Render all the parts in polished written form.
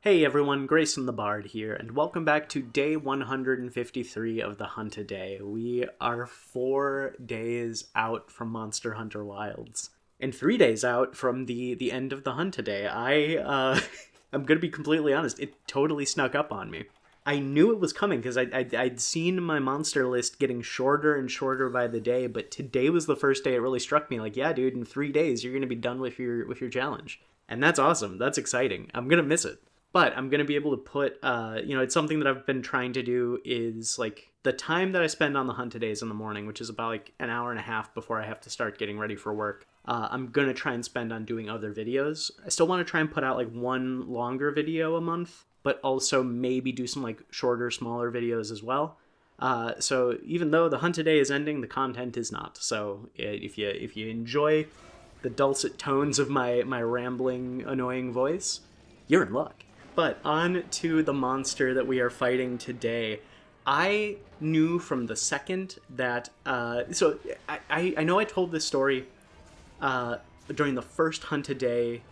Hey everyone, Grayson the Bard here, and welcome back to day 153 of the Hunt a Day. We are 4 days out from Monster Hunter Wilds, and 3 days out from the end of the Hunt a Day. I'm gonna be completely honest, it totally snuck up on me. I knew it was coming because I'd seen my monster list getting shorter and shorter by the day, but today was the first day it really struck me. Like, yeah, dude, in 3 days you're gonna be done with your challenge, and that's awesome. That's exciting. I'm gonna miss it. But I'm going to be able to put, it's something that I've been trying to do is like the time that I spend on the hunt days in the morning, which is about like an hour and a half before I have to start getting ready for work. I'm going to try and spend on doing other videos. I still want to try and put out like one longer video a month, but also maybe do some like shorter, smaller videos as well. So even though the hunt day is ending, the content is not. So if you enjoy the dulcet tones of my rambling, annoying voice, you're in luck. But on to the monster that we are fighting today. I knew from the second that... I know I told this story during the first Hunt a Day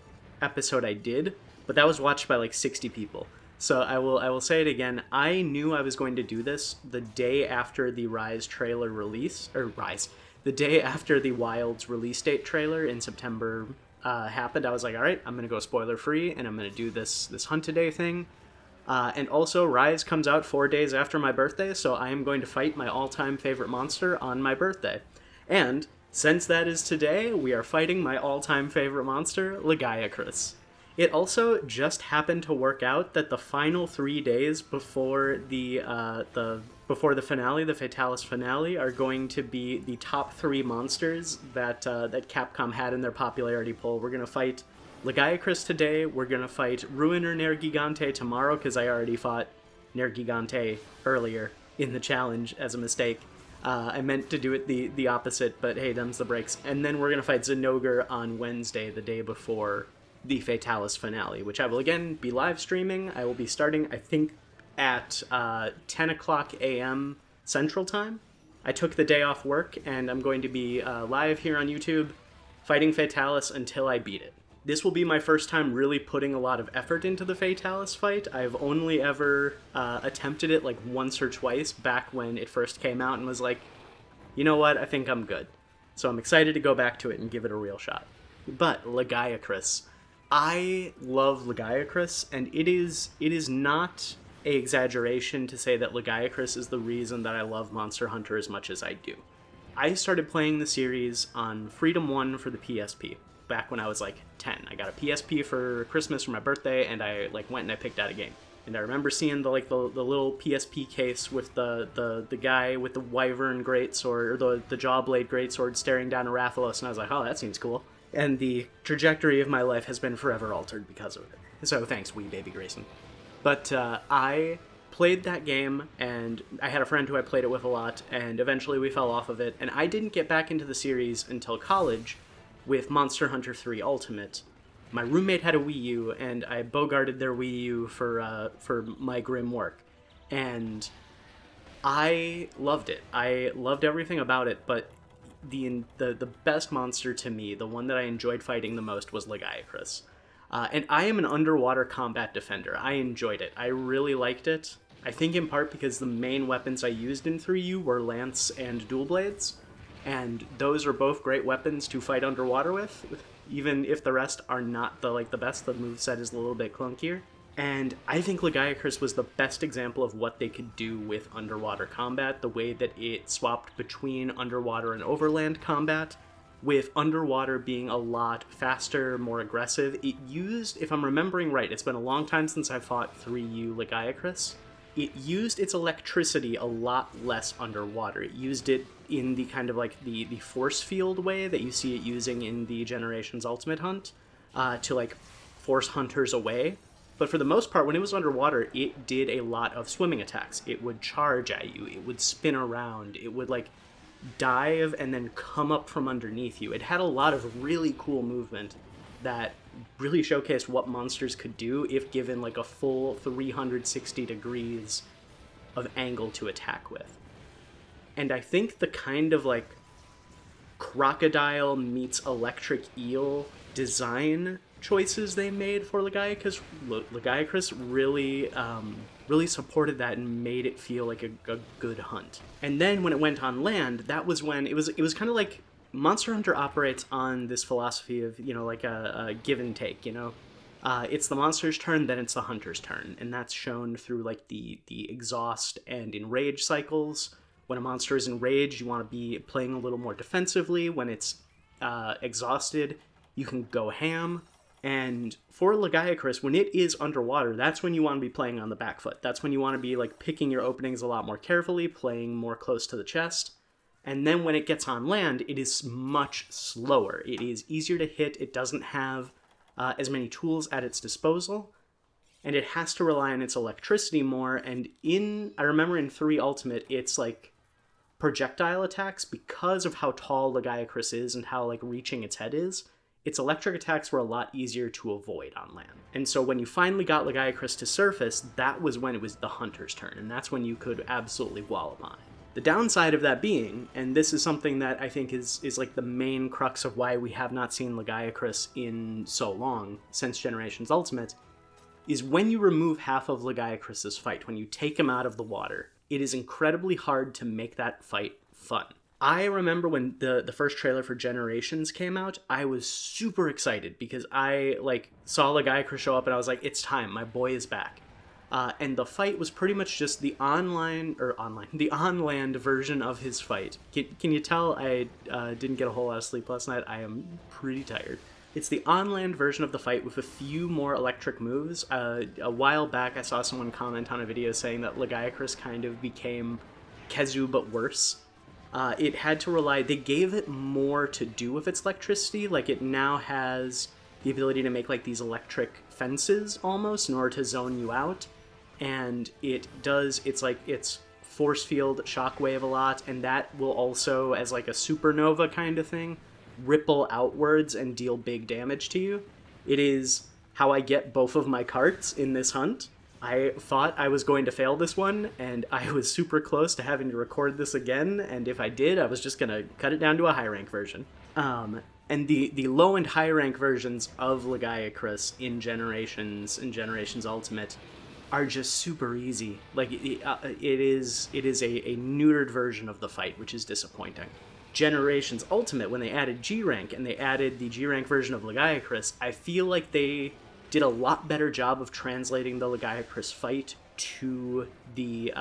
episode I did, but that was watched by like 60 people. So I will say it again. I knew I was going to do this the day after the Rise trailer release, the day after the Wilds release date trailer in September happened. I was like, all right, I'm gonna go spoiler free, and I'm gonna do this Hunt a Day thing. And also, Rise comes out 4 days after my birthday, so I am going to fight my all-time favorite monster on my birthday. And since that is today, we are fighting my all-time favorite monster, Lagiacrus. It also just happened to work out that the final 3 days before the finale, the Fatalis finale, are going to be the top 3 monsters that Capcom had in their popularity poll. We're gonna fight Lagiacrus today. We're gonna fight Ruiner Nergigante tomorrow because I already fought Nergigante earlier in the challenge as a mistake. I meant to do it the opposite, but hey, them's the breaks. And then we're gonna fight Zinogre on Wednesday, the day before the Fatalis finale, which I will again be live streaming. I will be starting, I think, at 10 o'clock a.m. Central Time. I took the day off work, and I'm going to be live here on YouTube fighting Fatalis until I beat it. This will be my first time really putting a lot of effort into the Fatalis fight. I've only ever attempted it like once or twice back when it first came out and was like, you know what, I think I'm good. So I'm excited to go back to it and give it a real shot. But Lagiacrus. I love Lagiacrus, and it is not an exaggeration to say that Lagiacrus is the reason that I love Monster Hunter as much as I do. I started playing the series on Freedom 1 for the PSP, back when I was like 10. I got a PSP for Christmas for my birthday, and I like went and I picked out a game. And I remember seeing the little PSP case with the guy with the wyvern greatsword, or the jawblade greatsword staring down a Rathalos, and I was like, oh, that seems cool. And the trajectory of my life has been forever altered because of it. So thanks, wee baby Grayson. But I played that game, and I had a friend who I played it with a lot, and eventually we fell off of it, and I didn't get back into the series until college with Monster Hunter 3 Ultimate. My roommate had a Wii U, and I bogarted their Wii U for my grim work. And I loved it. I loved everything about it, but the best monster to me, the one that I enjoyed fighting the most, was Lagiacrus. And I am an underwater combat defender. I enjoyed it. I really liked it. I think in part because the main weapons I used in 3U were Lance and Dual Blades, and those are both great weapons to fight underwater with, even if the rest are not the best. The moveset is a little bit clunkier. And I think Lagiacrus was the best example of what they could do with underwater combat, the way that it swapped between underwater and overland combat, with underwater being a lot faster, more aggressive. It used, if I'm remembering right, it's been a long time since I fought 3U Lagiacrus, it used its electricity a lot less underwater. It used it in the kind of like the force field way that you see it using in the Generations Ultimate Hunt, to like force hunters away. But for the most part, when it was underwater, it did a lot of swimming attacks. It would charge at you. It would spin around. It would, like, dive and then come up from underneath you. It had a lot of really cool movement that really showcased what monsters could do if given, like, a full 360 degrees of angle to attack with. And I think the kind of, like, crocodile meets electric eel design choices they made for Lagiacrus really really supported that and made it feel like a good hunt. And then when it went on land, that was when it was kind of like Monster Hunter operates on this philosophy of, you know, like a give and take, you know. It's the monster's turn, then it's the hunter's turn, and that's shown through like the exhaust and enrage cycles. When a monster is enraged, you want to be playing a little more defensively. When it's exhausted, you can go ham. And for Lagiacrus, when it is underwater, that's when you want to be playing on the back foot. That's when you want to be like picking your openings a lot more carefully, playing more close to the chest. And then when it gets on land, it is much slower. It is easier to hit. It doesn't have as many tools at its disposal, and it has to rely on its electricity more. And I remember in 3 Ultimate, it's like projectile attacks, because of how tall Lagiacrus is and how like reaching its head is, its electric attacks were a lot easier to avoid on land. And so when you finally got Lagiacrus to surface, that was when it was the hunter's turn, and that's when you could absolutely wallop on it. The downside of that being, and this is something that I think is like the main crux of why we have not seen Lagiacrus in so long, since Generations Ultimate, is when you remove half of Lagiacrus's fight, when you take him out of the water, it is incredibly hard to make that fight fun. I remember when the first trailer for Generations came out, I was super excited because I like saw Lagiacrus show up and I was like, it's time, my boy is back. And the fight was pretty much just the on-land version of his fight. Can you tell I didn't get a whole lot of sleep last night? I am pretty tired. It's the on-land version of the fight with a few more electric moves. A while back, I saw someone comment on a video saying that Lagiacrus kind of became Kezu, but worse. It had to rely... They gave it more to do with its electricity. Like, it now has the ability to make, like, these electric fences, almost, in order to zone you out. And it's force field shockwave a lot, and that will also, as like a supernova kind of thing, ripple outwards and deal big damage to you. It is how I get both of my carts in this hunt. I thought I was going to fail this one, and I was super close to having to record this again, and if I did, I was just going to cut it down to a high rank version. And the low and high rank versions of Lagiacrus in Generations Ultimate are just super easy. Like, it is a neutered version of the fight, which is disappointing. Generations Ultimate, when they added G rank and they added the G rank version of Lagiacrus, I feel like they did a lot better job of translating the Lagiacrus fight to the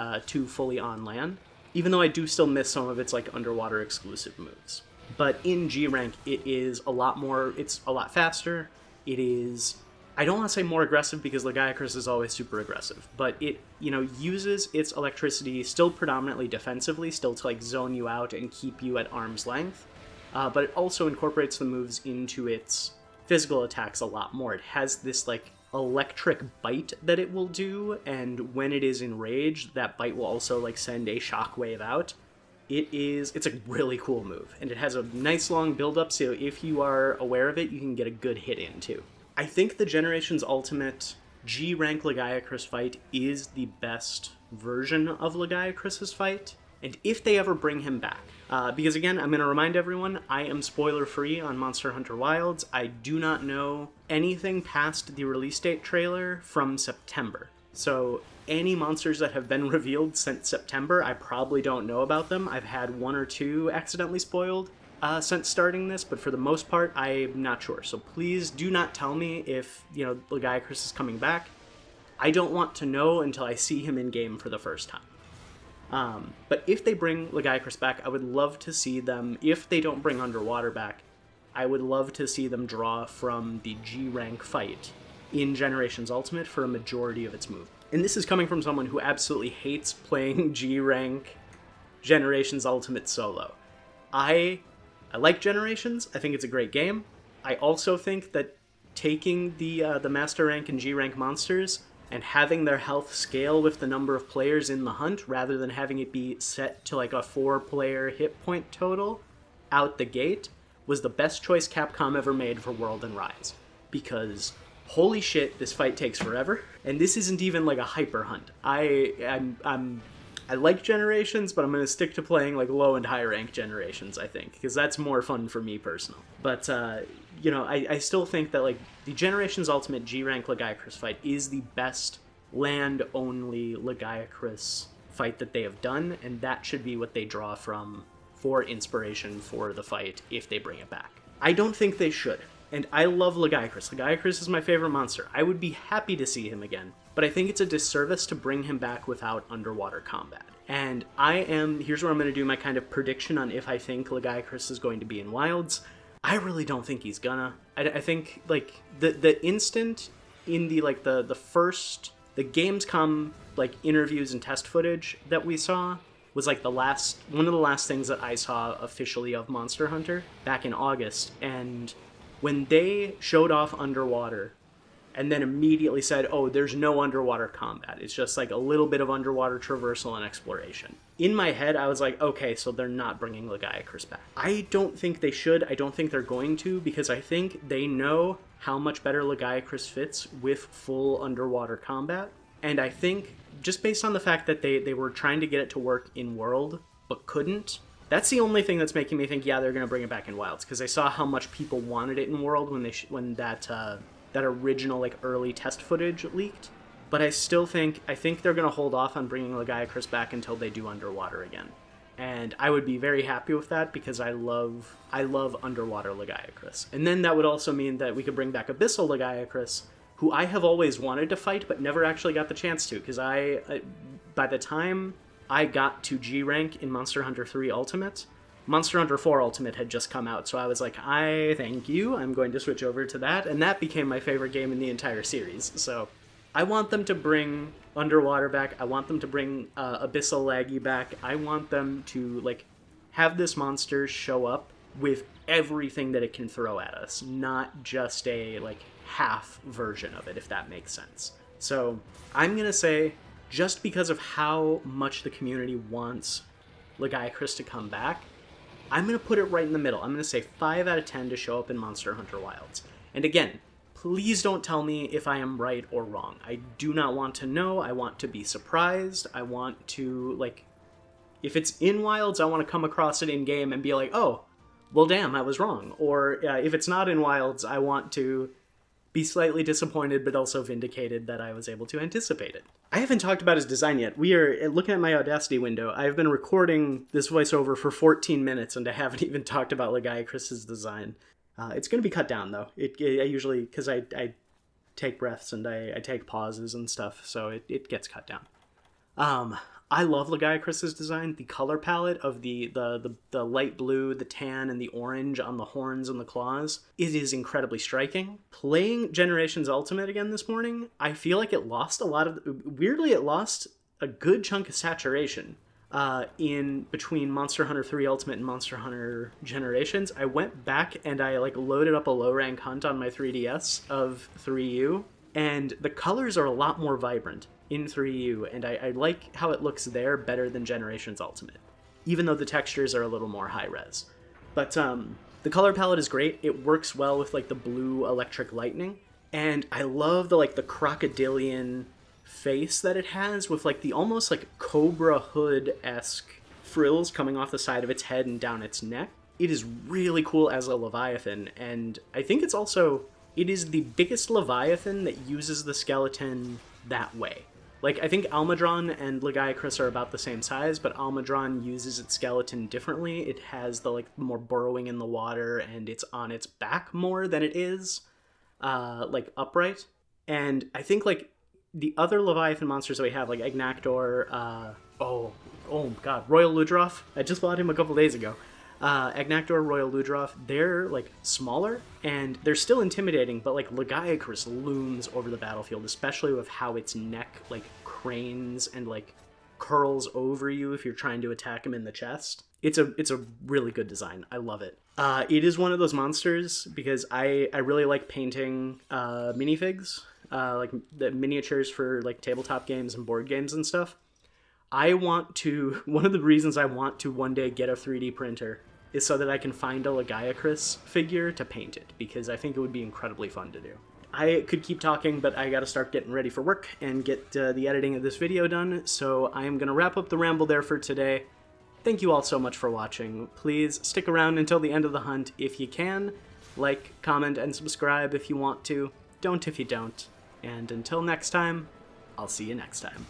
fully on land, even though I do still miss some of its like underwater exclusive moves. But in G rank, it's a lot faster. It is, I don't want to say more aggressive because Lagiacrus is always super aggressive, but it, you know, uses its electricity still predominantly defensively, still to like zone you out and keep you at arm's length, but it also incorporates the moves into its physical attacks a lot more. It has this like electric bite that it will do, and when it is enraged, that bite will also like send a shockwave out. It's a really cool move, and it has a nice long build-up, so if you are aware of it, you can get a good hit in too. I think the Generations Ultimate G-rank Lagiacrus fight is the best version of Lagiacrus's fight, and if they ever bring him back, because again, I'm going to remind everyone, I am spoiler-free on Monster Hunter Wilds. I do not know anything past the release date trailer from September, so any monsters that have been revealed since September, I probably don't know about them. I've had 1 or 2 accidentally spoiled since starting this, but for the most part, I'm not sure. So please do not tell me if, you know, Lagiacrus is coming back. I don't want to know until I see him in-game for the first time. But if they bring Lagiacrus back, I would love to see them, if they don't bring Underwater back, I would love to see them draw from the G-rank fight in Generations Ultimate for a majority of its moves. And this is coming from someone who absolutely hates playing G-rank Generations Ultimate solo. I like Generations. I think it's a great game. I also think that taking the Master Rank and G-Rank monsters and having their health scale with the number of players in the hunt, rather than having it be set to like a 4-player hit point total out the gate, was the best choice Capcom ever made for World and Rise. Because holy shit, this fight takes forever, and this isn't even like a hyper hunt. I like Generations, but I'm going to stick to playing like low and high rank Generations, I think, because that's more fun for me personally. But you know, I still think that, like, the Generations Ultimate G-Rank Lagiacrus fight is the best land-only Lagiacrus fight that they have done, and that should be what they draw from for inspiration for the fight if they bring it back. I don't think they should, and I love Lagiacrus. Lagiacrus is my favorite monster. I would be happy to see him again, but I think it's a disservice to bring him back without underwater combat. And here's where I'm going to do my kind of prediction on if I think Lagiacrus is going to be in Wilds. I really don't think he's gonna. I think, like, the instant in the Gamescom, like, interviews and test footage that we saw was, like, one of the last things that I saw officially of Monster Hunter back in August. And when they showed off underwater and then immediately said, oh, there's no underwater combat, it's just like a little bit of underwater traversal and exploration, in my head I was like, okay, so they're not bringing Lagiacrus back. I don't think they should. I don't think they're going to, because I think they know how much better Lagiacrus fits with full underwater combat. And I think, just based on the fact that they were trying to get it to work in World but couldn't, that's the only thing that's making me think, yeah, they're going to bring it back in Wilds, because I saw how much people wanted it in World when that original, like, early test footage leaked. But I think they're going to hold off on bringing Lagiacrus back until they do underwater again. And I would be very happy with that, because I love underwater Lagiacrus. And then that would also mean that we could bring back Abyssal Lagiacrus, who I have always wanted to fight but never actually got the chance to, because by the time I got to G rank in Monster Hunter 3 Ultimate, Monster Hunter 4 Ultimate had just come out, so I was like, thank you, I'm going to switch over to that, and that became my favorite game in the entire series. So I want them to bring underwater back. I want them to bring Abyssal Laggy back. I want them to, like, have this monster show up with everything that it can throw at us, not just a, like, half version of it, if that makes sense. So I'm gonna say, just because of how much the community wants Lagiacrus to come back, I'm going to put it right in the middle. I'm going to say 5 out of 10 to show up in Monster Hunter Wilds. And again, please don't tell me if I am right or wrong. I do not want to know. I want to be surprised. I want to, like, if it's in Wilds, I want to come across it in-game and be like, oh, well, damn, I was wrong. Or if it's not in Wilds, I want to be slightly disappointed but also vindicated that I was able to anticipate it. I haven't talked about his design yet. We are looking at my Audacity window. I've been recording this voiceover for 14 minutes and I haven't even talked about Lagiacrus's design. It's going to be cut down, though. I usually, because I take breaths and I take pauses and stuff, so it gets cut down. I love Lagiacrus's design. The color palette of the light blue, the tan, and the orange on the horns and the claws, it is incredibly striking. Playing Generations Ultimate again this morning, I feel like it lost it lost a good chunk of saturation in between Monster Hunter 3 Ultimate and Monster Hunter Generations. I went back and I, like, loaded up a low rank hunt on my 3DS of 3U, and the colors are a lot more vibrant in 3U, and I like how it looks there better than Generations Ultimate, even though the textures are a little more high-res. But the color palette is great. It works well with, like, the blue electric lightning, and I love the crocodilian face that it has with, like, the almost, like, Cobra Hood-esque frills coming off the side of its head and down its neck. It is really cool as a Leviathan, and I think it is the biggest Leviathan that uses the skeleton that way. Like, I think Almudron and Lagiacrus are about the same size, but Almudron uses its skeleton differently. It has the, like, more burrowing in the water, and it's on its back more than it is, like, upright. And I think, like, the other Leviathan monsters that we have, like Agnactor, oh god, Royal Ludroth. I just bought him a couple days ago. Agnactor, Royal Ludroth, they're, like, smaller, and they're still intimidating, but, like, Lagiacrus looms over the battlefield, especially with how its neck, like, cranes and, like, curls over you if you're trying to attack him in the chest. It's a really good design. I love it. It is one of those monsters, because I really like painting minifigs, like the miniatures for, like, tabletop games and board games and stuff. One of the reasons I want to one day get a 3D printer is so that I can find a Lagiacrus figure to paint it, because I think it would be incredibly fun to do. I could keep talking, but I gotta start getting ready for work and get the editing of this video done, so I'm gonna wrap up the ramble there for today. Thank you all so much for watching. Please stick around until the end of the hunt if you can. Like, comment, and subscribe if you want to. Don't if you don't. And until next time, I'll see you next time.